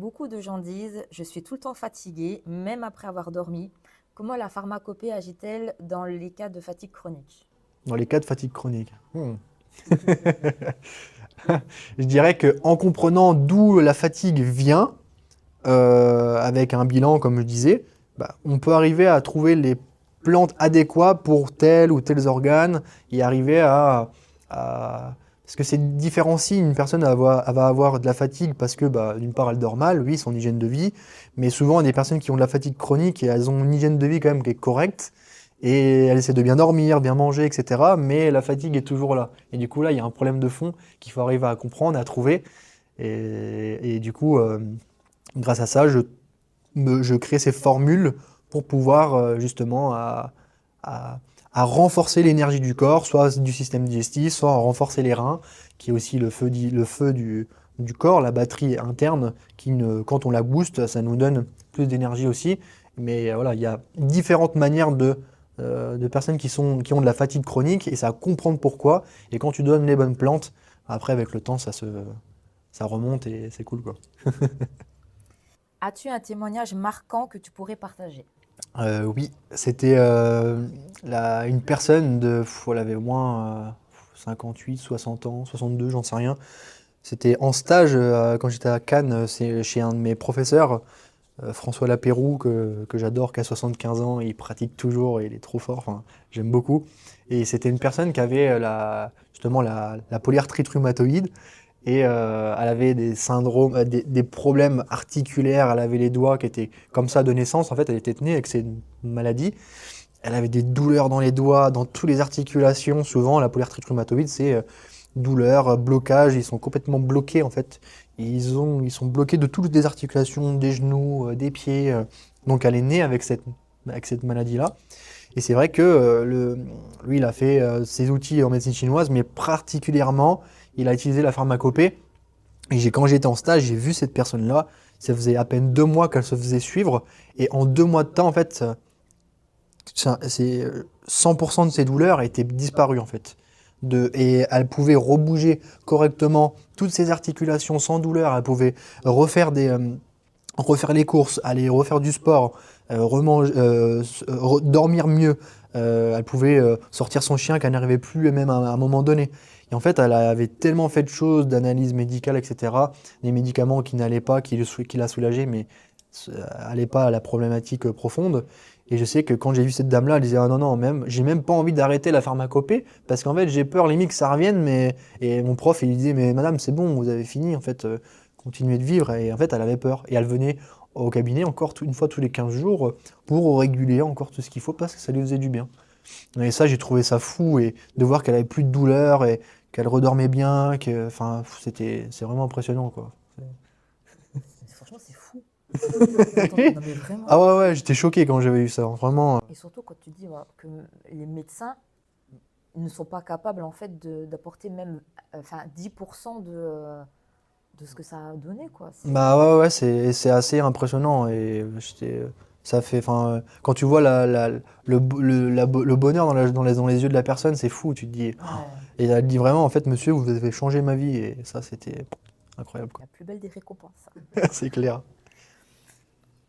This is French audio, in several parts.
Beaucoup de gens disent: «Je suis tout le temps fatigué, même après avoir dormi». Comment la pharmacopée agit-elle dans les cas de fatigue chronique? Dans les cas de fatigue chronique. Je dirais qu'en comprenant d'où la fatigue vient, avec un bilan, comme je disais, bah, on peut arriver à trouver les plantes adéquates pour tel ou tels organes et arriver parce que c'est différent si une personne elle va avoir de la fatigue parce que bah, d'une part elle dort mal, oui, son hygiène de vie, mais souvent il y a des personnes qui ont de la fatigue chronique et elles ont une hygiène de vie quand même qui est correcte et elles essaient de bien dormir, bien manger, etc. Mais la fatigue est toujours là. Et du coup là, il y a un problème de fond qu'il faut arriver à comprendre, à trouver. Et du coup, grâce à ça, je crée ces formules pour pouvoir justement à- à renforcer l'énergie du corps, soit du système digestif, soit à renforcer les reins, qui est aussi le feu du corps, la batterie interne, quand on la booste, ça nous donne plus d'énergie aussi. Mais voilà, il y a différentes manières de personnes qui ont de la fatigue chronique et ça à comprendre pourquoi. Et quand tu donnes les bonnes plantes, après avec le temps, ça remonte et c'est cool quoi. As-tu un témoignage marquant que tu pourrais partager? Oui, c'était une personne elle avait au moins 58, 60 ans, 62, j'en sais rien. C'était en stage quand j'étais à Cannes, c'est chez un de mes professeurs, François Lapéroux, que j'adore, qui a 75 ans, et il pratique toujours et il est trop fort, enfin, j'aime beaucoup. Et c'était une personne qui avait justement la polyarthrite rhumatoïde. Et elle avait des syndromes, des problèmes articulaires, elle avait les doigts qui étaient comme ça de naissance, en fait elle était née avec cette maladie. Elle avait des douleurs dans les doigts, dans toutes les articulations, souvent la polyarthrite rhumatoïde c'est douleur, blocage, ils sont complètement bloqués en fait. Ils sont bloqués de toutes les articulations, des genoux, des pieds. Donc elle est née avec cette maladie-là. Et c'est vrai que lui, il a fait ses outils en médecine chinoise, mais particulièrement, il a utilisé la pharmacopée. Et quand j'étais en stage, j'ai vu cette personne-là. Ça faisait à peine 2 mois qu'elle se faisait suivre. Et en 2 mois de temps, en fait, 100% de ses douleurs étaient disparues, en fait. Et elle pouvait rebouger correctement toutes ses articulations sans douleur. Elle pouvait refaire refaire les courses, aller refaire du sport, dormir mieux. Elle pouvait sortir son chien qu'elle n'arrivait plus même à un moment donné. Et en fait, elle avait tellement fait de choses, d'analyses médicales, etc., des médicaments qui n'allaient pas, qui la soulageaient, mais n'allaient pas à la problématique profonde. Et je sais que quand j'ai vu cette dame-là, elle disait ah non non, même j'ai même pas envie d'arrêter la pharmacopée parce qu'en fait j'ai peur limite que ça revienne. Mais et mon prof il lui disait mais madame c'est bon, vous avez fini en fait. Continuer de vivre. Et en fait, elle avait peur. Et elle venait au cabinet encore une fois tous les 15 jours pour réguler encore tout ce qu'il faut parce que ça lui faisait du bien. Et ça, j'ai trouvé ça fou. Et de voir qu'elle avait plus de douleur et qu'elle redormait bien, enfin, c'est vraiment impressionnant, quoi. Franchement, c'est fou. Non mais vraiment. Ah ouais, ouais, j'étais choqué quand j'avais vu ça. Vraiment. Et surtout quand tu dis voilà, que les médecins ne sont pas capables en fait d'apporter même enfin 10% de ce que ça a donné quoi. Bah ouais, ouais, c'est assez impressionnant. Et ça fait, enfin, quand tu vois le bonheur dans les yeux de la personne, c'est fou. Tu te dis, Ouais, et elle dit vraiment, en fait, monsieur, vous avez changé ma vie. Et ça, c'était incroyable, quoi. la plus belle des récompenses. C'est clair.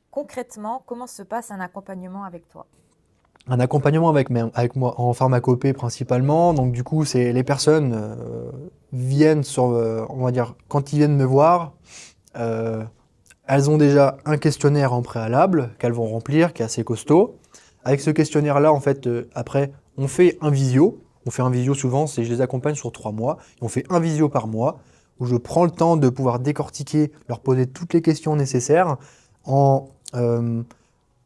Concrètement, comment se passe un accompagnement avec toi? Un accompagnement avec moi en pharmacopée principalement. Donc, du coup, c'est les personnes viennent on va dire, quand ils viennent me voir, euh, elles ont déjà un questionnaire en préalable qu'elles vont remplir, qui est assez costaud. Avec ce questionnaire-là, en fait, après, on fait un visio. On fait un visio souvent, je les accompagne sur 3 mois. On fait un visio par mois où je prends le temps de pouvoir décortiquer, leur poser toutes les questions nécessaires en, euh,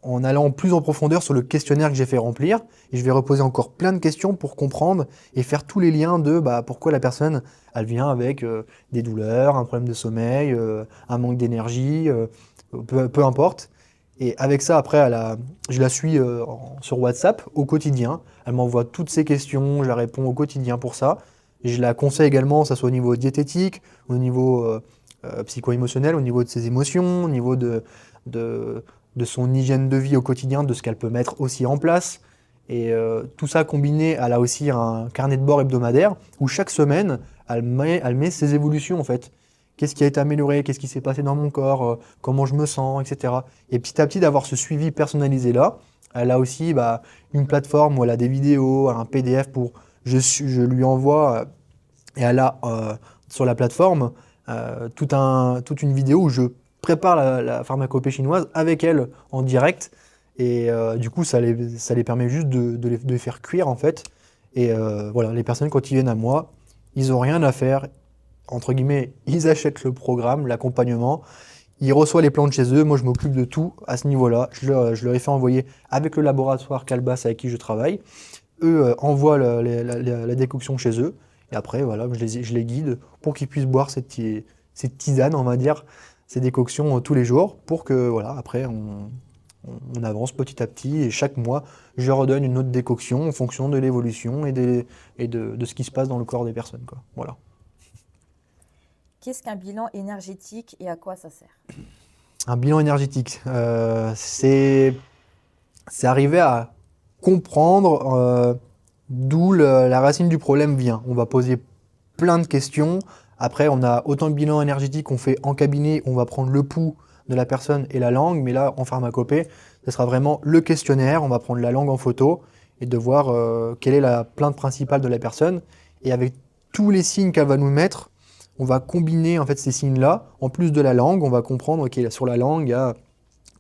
en allant plus en profondeur sur le questionnaire que j'ai fait remplir. Et je vais reposer encore plein de questions pour comprendre et faire tous les liens de bah, pourquoi la personne elle vient avec des douleurs, un problème de sommeil, un manque d'énergie, peu importe. Et avec ça, après, je la suis sur WhatsApp au quotidien. Elle m'envoie toutes ses questions, je la réponds au quotidien pour ça. Et je la conseille également, que ce soit au niveau diététique, au niveau psycho-émotionnel, au niveau de ses émotions, au niveau de, de son hygiène de vie au quotidien, de ce qu'elle peut mettre aussi en place. Et tout ça combiné, elle a aussi un carnet de bord hebdomadaire où chaque semaine, elle met ses évolutions en fait. qu'est-ce qui a été amélioré, qu'est-ce qui s'est passé dans mon corps, comment je me sens, etc. Et petit à petit, d'avoir ce suivi personnalisé là. Elle a aussi une plateforme où elle a des vidéos, un PDF pour. Je lui envoie et elle a sur la plateforme toute une vidéo où je prépare la pharmacopée chinoise avec elle en direct. Et du coup, ça les permet juste de les faire cuire en fait. Et voilà, les personnes quand ils viennent à moi, ils n'ont rien à faire. Entre guillemets, ils achètent le programme, l'accompagnement. Ils reçoivent les plantes chez eux. Moi, je m'occupe de tout à ce niveau-là. Je leur ai fait envoyer avec le laboratoire Calbas avec qui je travaille. Eux envoient la décoction chez eux. Et après, voilà, je les guide pour qu'ils puissent boire cette tisane, on va dire, ces décoctions tous les jours pour que, voilà, après, on avance petit à petit. Et chaque mois, je leur redonne une autre décoction en fonction de l'évolution et de ce qui se passe dans le corps des personnes, quoi. Voilà. Qu'est-ce qu'un bilan énergétique et à quoi ça sert? Un bilan énergétique, c'est arriver à comprendre d'où la racine du problème vient. On va poser plein de questions. Après, on a autant de bilans énergétiques qu'on fait en cabinet, on va prendre le pouls de la personne et la langue, mais là, en pharmacopée, ce sera vraiment le questionnaire. On va prendre la langue en photo et de voir quelle est la plainte principale de la personne. Et avec tous les signes qu'elle va nous mettre, on va combiner en fait ces signes-là. En plus de la langue, on va comprendre que sur la langue, il y a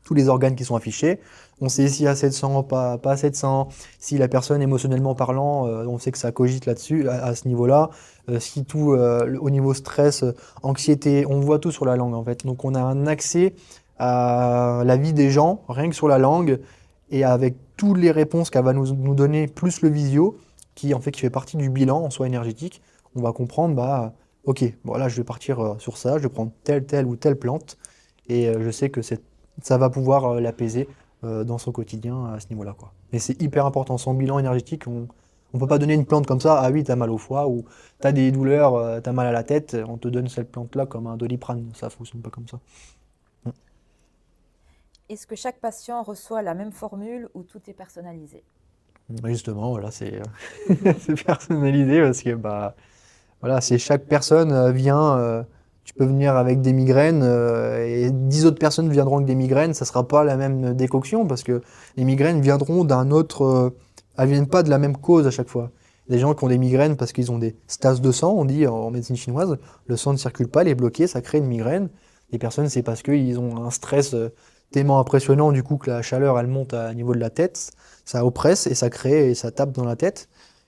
tous les organes qui sont affichés. On sait s'il y a assez de sang, pas assez de sang. Si la personne, émotionnellement parlant, on sait que ça cogite là-dessus, à ce niveau-là. Si tout, au niveau stress, anxiété, on voit tout sur la langue en fait. Donc on a un accès à la vie des gens, rien que sur la langue, et avec toutes les réponses qu'elle va nous donner, plus le visio, qui fait partie du bilan en soi énergétique, on va comprendre, ok, bon là je vais partir sur ça, je vais prendre telle ou telle plante, et je sais que ça va pouvoir l'apaiser dans son quotidien à ce niveau-là, quoi. Et c'est hyper important, sans bilan énergétique, on ne peut pas donner une plante comme ça, ah oui, t'as mal au foie, ou t'as des douleurs, t'as mal à la tête, on te donne cette plante-là comme un Doliprane, ça fonctionne pas comme ça. Est-ce que chaque patient reçoit la même formule ou tout est personnalisé? Justement, voilà, c'est c'est personnalisé parce que voilà, c'est chaque personne vient, tu peux venir avec des migraines et 10 autres personnes viendront avec des migraines, ça sera pas la même décoction parce que les migraines viendront d'un autre, elles viennent pas de la même cause à chaque fois. Des gens qui ont des migraines parce qu'ils ont des stases de sang, on dit en médecine chinoise, le sang ne circule pas, il est bloqué, ça crée une migraine. Les personnes, c'est parce qu'ils ont un stress tellement impressionnant du coup que la chaleur elle monte à niveau de la tête, ça oppresse et ça crée et ça tape dans la tête.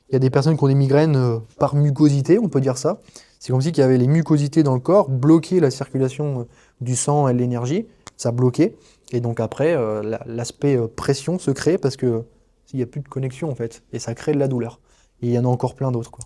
Il y a des personnes qui ont des migraines par mucosité, on peut dire ça. C'est comme si il y avait les mucosités dans le corps, bloquaient la circulation du sang et de l'énergie, ça bloquait. Et donc après, l'aspect pression se crée parce que s'il n'y a plus de connexion en fait, et ça crée de la douleur. Et il y en a encore plein d'autres, quoi.